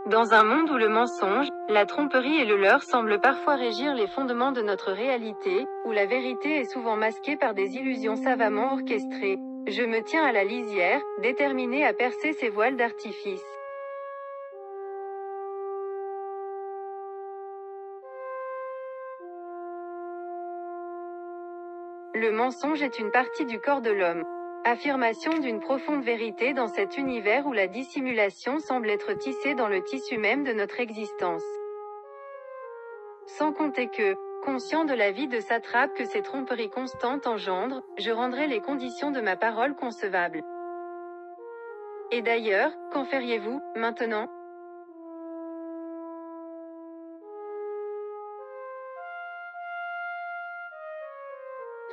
Dans un monde où le mensonge, la tromperie et le leurre semblent parfois régir les fondements de notre réalité, où la vérité est souvent masquée par des illusions savamment orchestrées, je me tiens à la lisière, déterminée à percer ces voiles d'artifice. Le mensonge est une partie du corps de l'homme. Affirmation d'une profonde vérité dans cet univers où la dissimulation semble être tissée dans le tissu même de notre existence. Sans compter que, conscient de la vie de satrape que ces tromperies constantes engendrent, je rendrai les conditions de ma parole concevables. Et d'ailleurs, qu'en feriez-vous, maintenant ?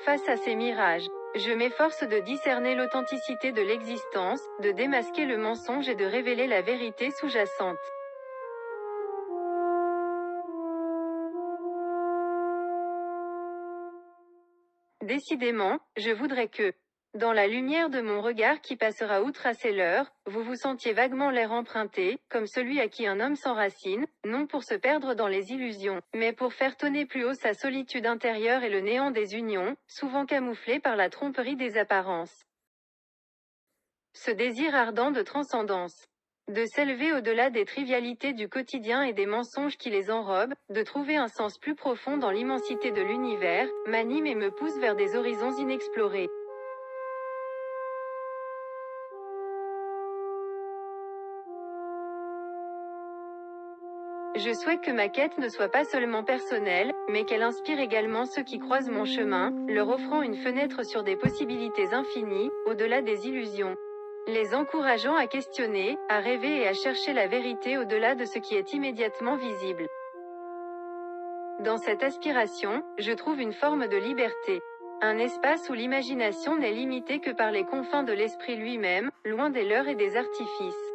Face à ces mirages, je m'efforce de discerner l'authenticité de l'existence, de démasquer le mensonge et de révéler la vérité sous-jacente. Décidément, je voudrais que, dans la lumière de mon regard qui passera outre à ces leurres, vous vous sentiez vaguement l'air emprunté, comme celui à qui un homme s'enracine, non pour se perdre dans les illusions, mais pour faire tonner plus haut sa solitude intérieure et le néant des unions, souvent camouflées par la tromperie des apparences. Ce désir ardent de transcendance. De s'élever au-delà des trivialités du quotidien et des mensonges qui les enrobent, de trouver un sens plus profond dans l'immensité de l'univers, m'anime et me pousse vers des horizons inexplorés. Je souhaite que ma quête ne soit pas seulement personnelle, mais qu'elle inspire également ceux qui croisent mon chemin, leur offrant une fenêtre sur des possibilités infinies, au-delà des illusions. Les encourageant à questionner, à rêver et à chercher la vérité au-delà de ce qui est immédiatement visible. Dans cette aspiration, je trouve une forme de liberté. Un espace où l'imagination n'est limitée que par les confins de l'esprit lui-même, loin des leurres et des artifices.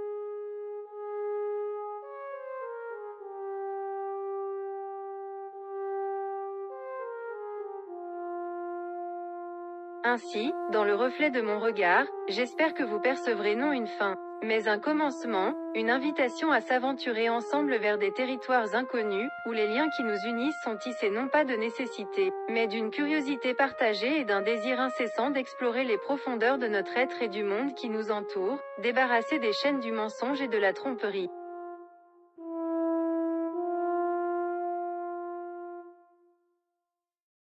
Ainsi, dans le reflet de mon regard, j'espère que vous percevrez non une fin, mais un commencement, une invitation à s'aventurer ensemble vers des territoires inconnus, où les liens qui nous unissent sont tissés non pas de nécessité, mais d'une curiosité partagée et d'un désir incessant d'explorer les profondeurs de notre être et du monde qui nous entoure, débarrassés des chaînes du mensonge et de la tromperie.